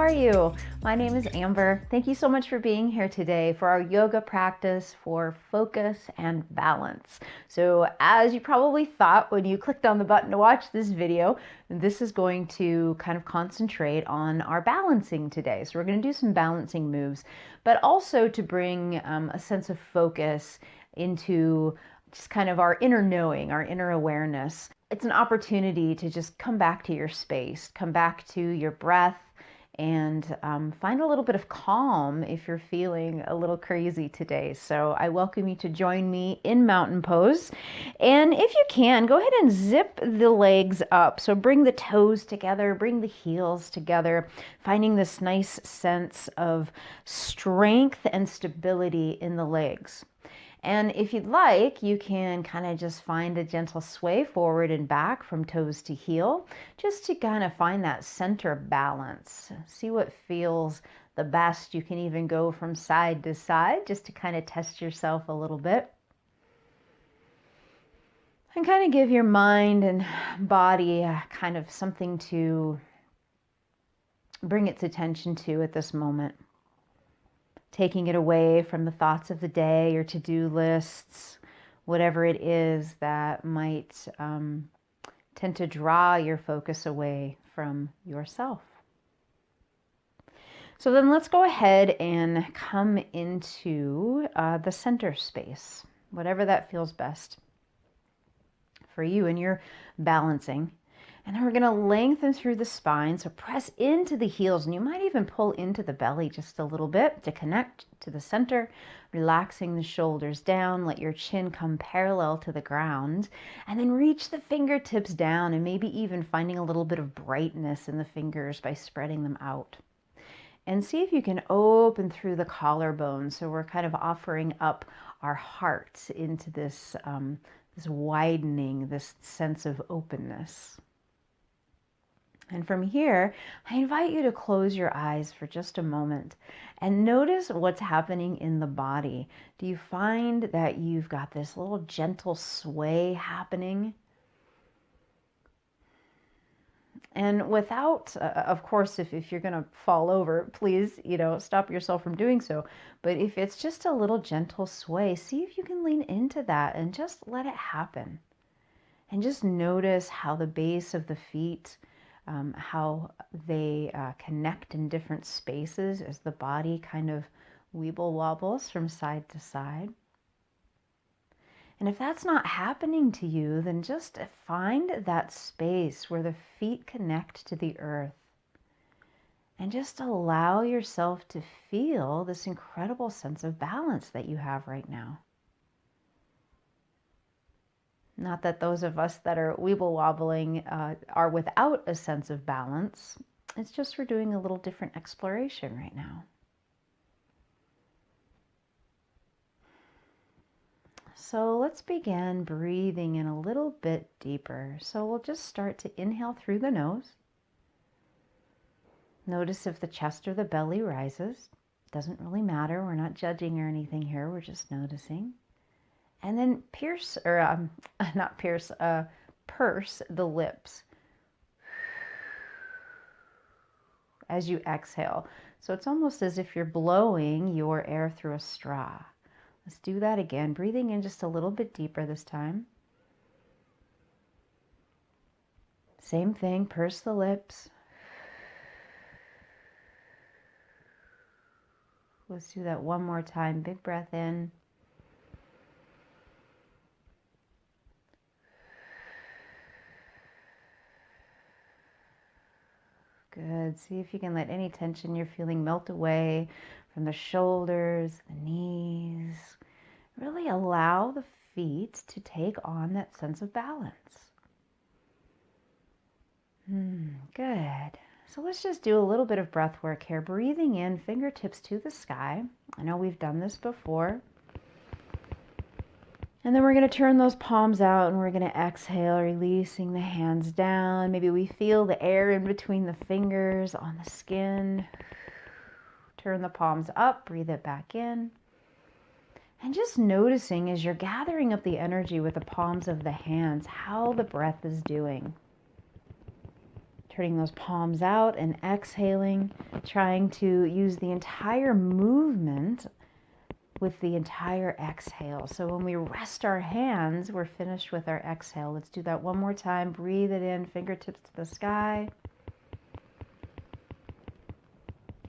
are you? My name is Amber. Thank you so much for being here today for our yoga practice for focus and balance. So as you probably thought when you clicked on the button to watch this video, this is going to kind of concentrate on our balancing today. So we're going to do some balancing moves, but also to bring a sense of focus into just kind of our inner knowing, our inner awareness. It's an opportunity to just come back to your space, come back to your breath, and find a little bit of calm if you're feeling a little crazy today. So I welcome you to join me in mountain pose. And if you can, go ahead and zip the legs up. So bring the toes together, bring the heels together, finding this nice sense of strength and stability in the legs. And if you'd like, you can kind of just find a gentle sway forward and back from toes to heel, just to kind of find that center balance. See what feels the best. You can even go from side to side just to kind of test yourself a little bit. And kind of give your mind and body kind of something to bring its attention to at this moment. Taking it away from the thoughts of the day or to-do lists, whatever it is that might tend to draw your focus away from yourself. So then let's go ahead and come into the center space, whatever that feels best for you and your balancing. And then we're going to lengthen through the spine. So press into the heels, and you might even pull into the belly just a little bit to connect to the center, relaxing the shoulders down. Let your chin come parallel to the ground, and then reach the fingertips down, and maybe even finding a little bit of brightness in the fingers by spreading them out. And see if you can open through the collarbone. So we're kind of offering up our hearts into this, this widening, this sense of openness. And from here, I invite you to close your eyes for just a moment and notice what's happening in the body. Do you find that you've got this little gentle sway happening? And without, of course, if you're going to fall over, please, stop yourself from doing so. But if it's just a little gentle sway, see if you can lean into that and just let it happen. And just notice how the base of the feet, how they connect in different spaces as the body kind of weeble wobbles from side to side. And if that's not happening to you, then just find that space where the feet connect to the earth and just allow yourself to feel this incredible sense of balance that you have right now. Not that those of us that are weeble wobbling are without a sense of balance. It's just we're doing a little different exploration right now. So let's begin breathing in a little bit deeper. So we'll just start to inhale through the nose. Notice if the chest or the belly rises. Doesn't really matter. We're not judging or anything here. We're just noticing. And then purse the lips as you exhale. So it's almost as if you're blowing your air through a straw. Let's do that again, breathing in just a little bit deeper this time. Same thing, purse the lips. Let's do that one more time. Big breath in. Good. See if you can let any tension you're feeling melt away from the shoulders, the knees. Really allow the feet to take on that sense of balance. Good. So let's just do a little bit of breath work here. Breathing in, fingertips to the sky. I know we've done this before. And then we're going to turn those palms out and we're going to exhale, releasing the hands down. Maybe we feel the air in between the fingers on the skin. Turn the palms up, breathe it back in. And just noticing as you're gathering up the energy with the palms of the hands, how the breath is doing. Turning those palms out and exhaling, trying to use the entire movement with the entire exhale. So when we rest our hands, we're finished with our exhale. Let's do that one more time. Breathe it in, fingertips to the sky.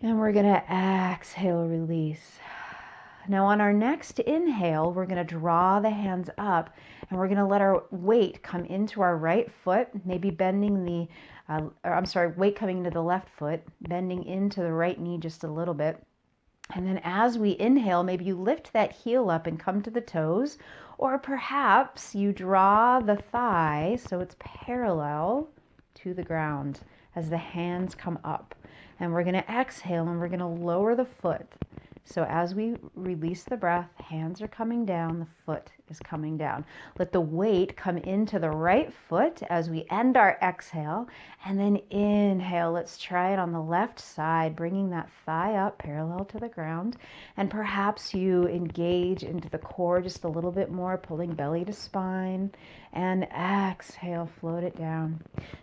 And we're going to exhale, release. Now on our next inhale, we're going to draw the hands up and we're going to let our weight come into our right foot, maybe bending weight coming into the left foot, bending into the right knee just a little bit. And then as we inhale, maybe you lift that heel up and come to the toes, or perhaps you draw the thigh so it's parallel to the ground as the hands come up. And we're going to exhale and we're going to lower the foot. So as we release the breath, hands are coming down, the foot is coming down. Let the weight come into the right foot as we end our exhale, and then inhale. Let's try it on the left side, bringing that thigh up parallel to the ground. And perhaps you engage into the core just a little bit more, pulling belly to spine, and exhale, float it down.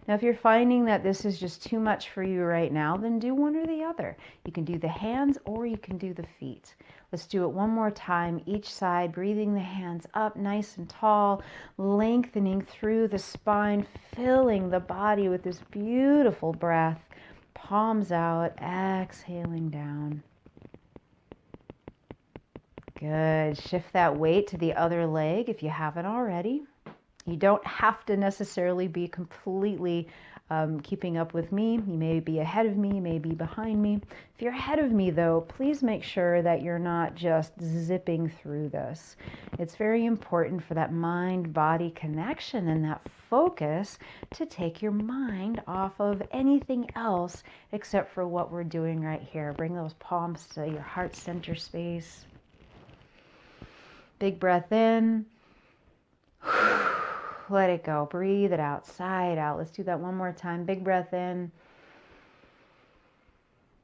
Now, if you're finding that this is just too much for you right now, then do one or the other. You can do the hands or you can do the feet. Let's do it one more time, each side, breathing the hands up nice and tall, lengthening through the spine, filling the body with this beautiful breath. Palms out, exhaling down. Good. Shift that weight to the other leg if you haven't already. You don't have to necessarily be completely keeping up with me. You may be ahead of me, you may be behind me. If you're ahead of me though, please make sure that you're not just zipping through this. It's very important for that mind-body connection and that focus to take your mind off of anything else except for what we're doing right here. Bring those palms to your heart center space. Big breath in. Let it go. Breathe it out, side out. Let's do that one more time. Big breath in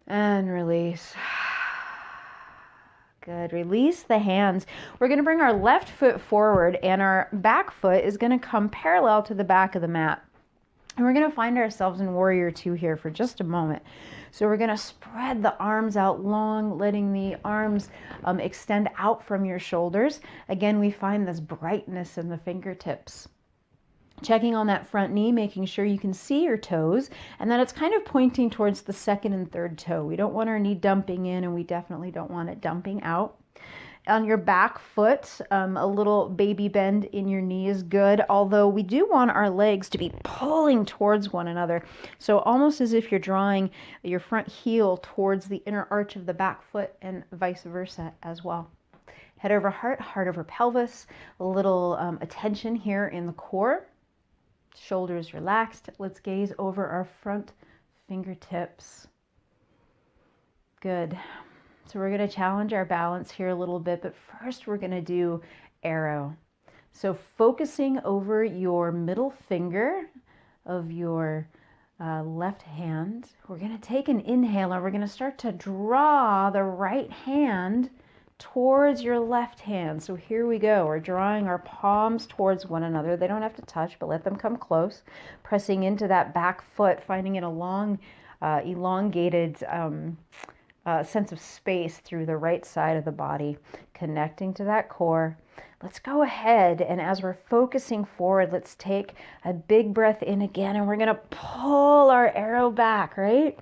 and release. Good. Release the hands. We're going to bring our left foot forward and our back foot is going to come parallel to the back of the mat. And we're going to find ourselves in Warrior Two here for just a moment. So we're going to spread the arms out long, letting the arms extend out from your shoulders. Again, we find this brightness in the fingertips. Checking on that front knee, making sure you can see your toes, and then it's kind of pointing towards the second and third toe. We don't want our knee dumping in, and we definitely don't want it dumping out. On your back foot, a little baby bend in your knee is good, although we do want our legs to be pulling towards one another. So almost as if you're drawing your front heel towards the inner arch of the back foot and vice versa as well. Head over heart, heart over pelvis, a little attention here in the core. Shoulders relaxed. Let's gaze over our front fingertips. Good. So we're going to challenge our balance here a little bit, but first we're going to do arrow. So focusing over your middle finger of your left hand, we're going to take an inhale and we're going to start to draw the right hand towards your left hand. So here we go. We're drawing our palms towards one another. They don't have to touch, but let them come close. Pressing into that back foot, finding an elongated sense of space through the right side of the body, connecting to that core. Let's go ahead, and as we're focusing forward, let's take a big breath in again, and we're going to pull our arrow back, right?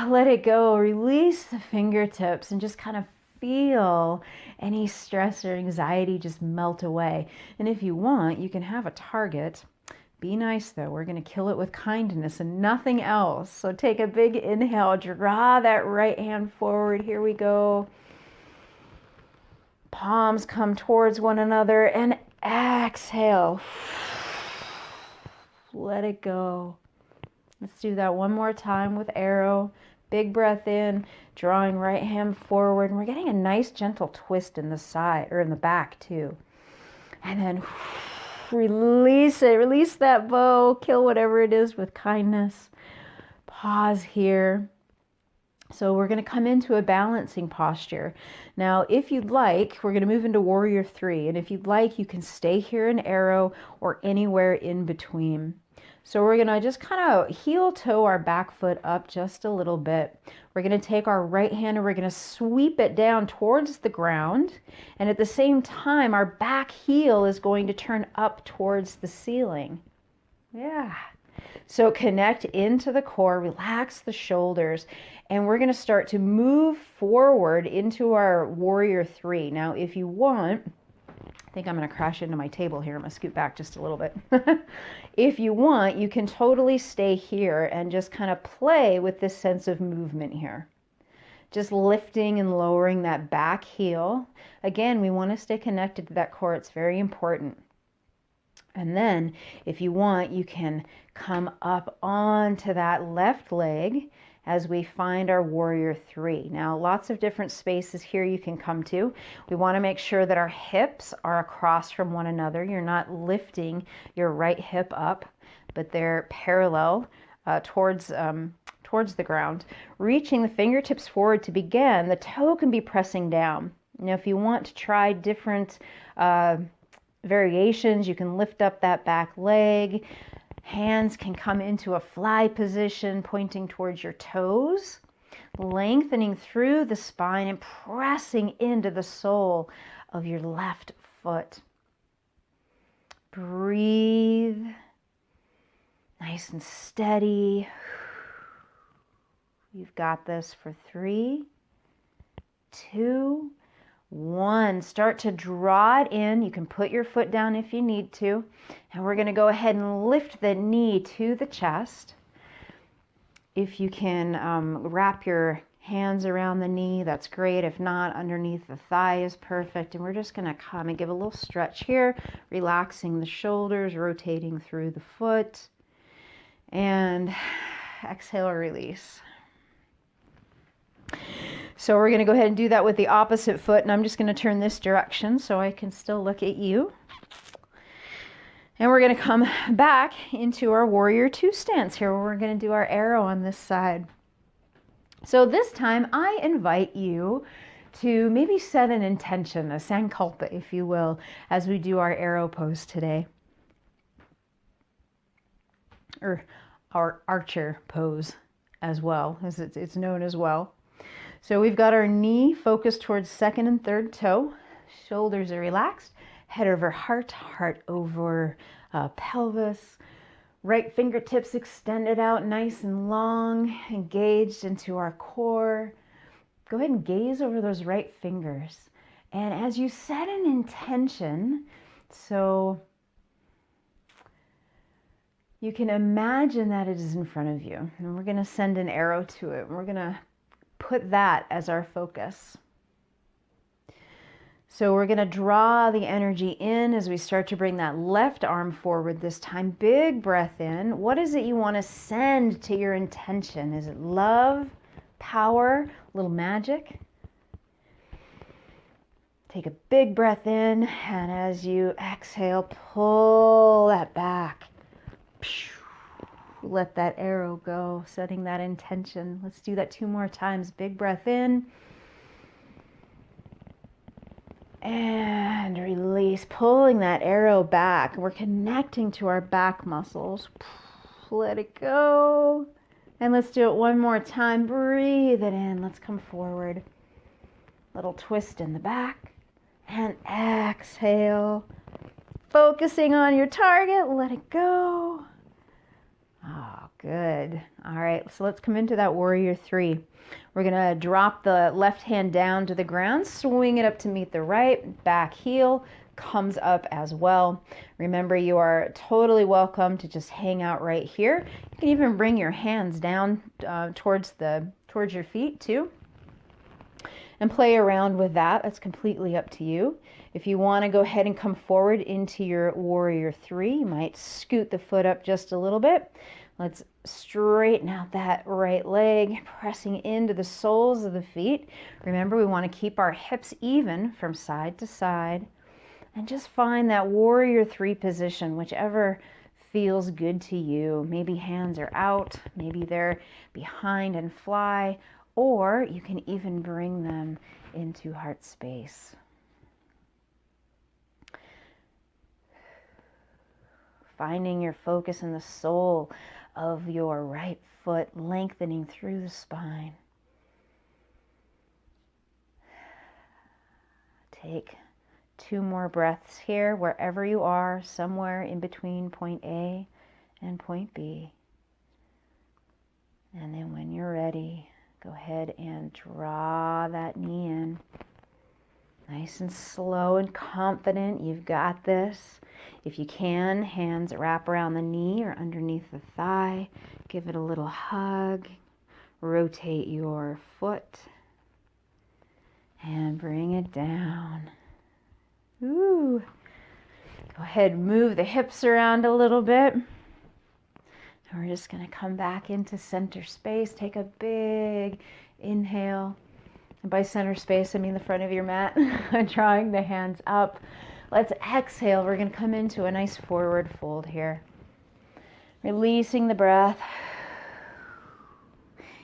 Let it go. Release the fingertips and just kind of feel any stress or anxiety just melt away. And if you want, you can have a target. Be nice though. We're going to kill it with kindness and nothing else. So take a big inhale, draw that right hand forward. Here we go. Palms come towards one another and exhale. Let it go. Let's do that one more time with arrow. Big breath in, drawing right hand forward. And we're getting a nice gentle twist in the side or in the back too. And then release it. Release that bow. Kill whatever it is with kindness. Pause here. So we're going to come into a balancing posture. Now, if you'd like, we're going to move into Warrior Three. And if you'd like, you can stay here in arrow or anywhere in between. So we're gonna just kind of heel toe our back foot up just a little bit. We're gonna take our right hand and we're gonna sweep it down towards the ground. And at the same time, our back heel is going to turn up towards the ceiling. Yeah. So connect into the core, relax the shoulders, and we're gonna start to move forward into our warrior three. Now, if you want, I think I'm going to crash into my table here. I'm going to scoot back just a little bit. If you want, you can totally stay here and just kind of play with this sense of movement here. Just lifting and lowering that back heel. Again, we want to stay connected to that core. It's very important. And then if you want, you can come up onto that left leg as we find our warrior three. Now, lots of different spaces here you can come to. We want to make sure that our hips are across from one another. You're not lifting your right hip up, but they're parallel towards the ground. Reaching the fingertips forward to begin, the toe can be pressing down. Now, if you want to try different variations, you can lift up that back leg. Hands can come into a fly position, pointing towards your toes, lengthening through the spine and pressing into the sole of your left foot. Breathe, nice and steady. You've got this for 3, 2, 1. Start to draw it in. You can put your foot down if you need to. And we're going to go ahead and lift the knee to the chest. If you can wrap your hands around the knee, that's great. If not, underneath the thigh is perfect. And we're just going to come and give a little stretch here, relaxing the shoulders, rotating through the foot. And exhale, release. So we're going to go ahead and do that with the opposite foot, and I'm just going to turn this direction so I can still look at you. And we're going to come back into our warrior two stance here, where we're going to do our arrow on this side. So this time I invite you to maybe set an intention, a sankalpa, if you will, as we do our arrow pose today. Or our archer pose as well, as it's known as well. So we've got our knee focused towards second and third toe. Shoulders are relaxed. Head over heart, heart over pelvis. Right fingertips extended out nice and long, engaged into our core. Go ahead and gaze over those right fingers. And as you set an intention, so you can imagine that it is in front of you. And we're going to send an arrow to it. We're going to put that as our focus. So we're going to draw the energy in as we start to bring that left arm forward this time. Big breath in. What is it you want to send to your intention? Is it love, power, a little magic? Take a big breath in, and as you exhale, pull that back. Let that arrow go, setting that intention. Let's do that 2 more times. Big breath in. And release, pulling that arrow back. We're connecting to our back muscles. Let it go. And let's do it 1 more time. Breathe it in. Let's come forward. Little twist in the back. And exhale. Focusing on your target. Let it go. Oh, good. All right, so let's come into that warrior three. We're going to drop the left hand down to the ground, swing it up to meet the right, back heel comes up as well. Remember, you are totally welcome to just hang out right here. You can even bring your hands down towards your feet too, and play around with that. That's completely up to you. If you want to go ahead and come forward into your warrior three, you might scoot the foot up just a little bit. Let's straighten out that right leg, pressing into the soles of the feet. Remember, we want to keep our hips even from side to side. And just find that warrior three position, whichever feels good to you. Maybe hands are out, maybe they're behind and fly, or you can even bring them into heart space. finding your focus in the sole of your right foot, lengthening through the spine. Take 2 more breaths here, wherever you are, somewhere in between point A and point B. And then when you're ready, go ahead and draw that knee in. Nice and slow and confident. You've got this. If you can, hands wrap around the knee or underneath the thigh. Give it a little hug. Rotate your foot. And bring it down. Ooh. Go ahead and move the hips around a little bit. And we're just going to come back into center space. Take a big inhale. And by center space, I mean the front of your mat. Drawing the hands up. Let's exhale. We're going to come into a nice forward fold here. Releasing the breath.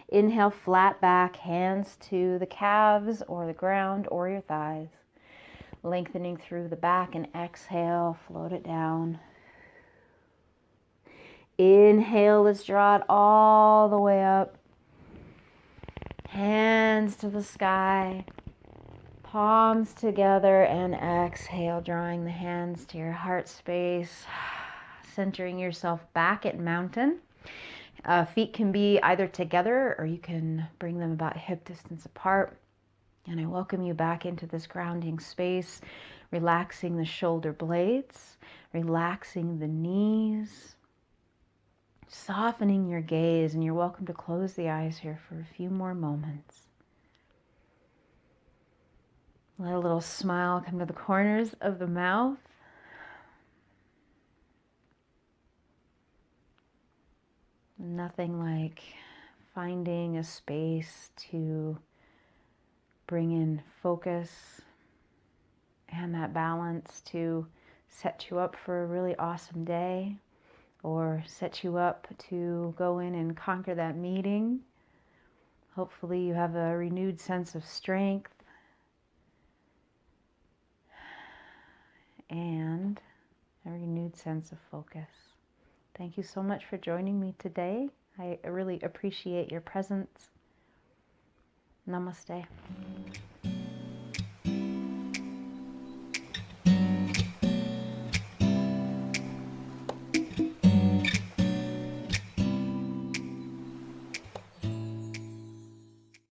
Inhale, flat back, hands to the calves or the ground or your thighs. Lengthening through the back, and exhale, float it down. Inhale, let's draw it all the way up. Hands to the sky, palms together, and exhale, drawing the hands to your heart space, centering yourself back at mountain. Feet can be either together or you can bring them about hip distance apart. And I welcome you back into this grounding space, relaxing the shoulder blades, relaxing the knees, softening your gaze, and you're welcome to close the eyes here for a few more moments. Let a little smile come to the corners of the mouth. Nothing like finding a space to bring in focus and that balance to set you up for a really awesome day, or set you up to go in and conquer that meeting. Hopefully you have a renewed sense of strength and a renewed sense of focus. Thank you so much for joining me today. I really appreciate your presence. Namaste.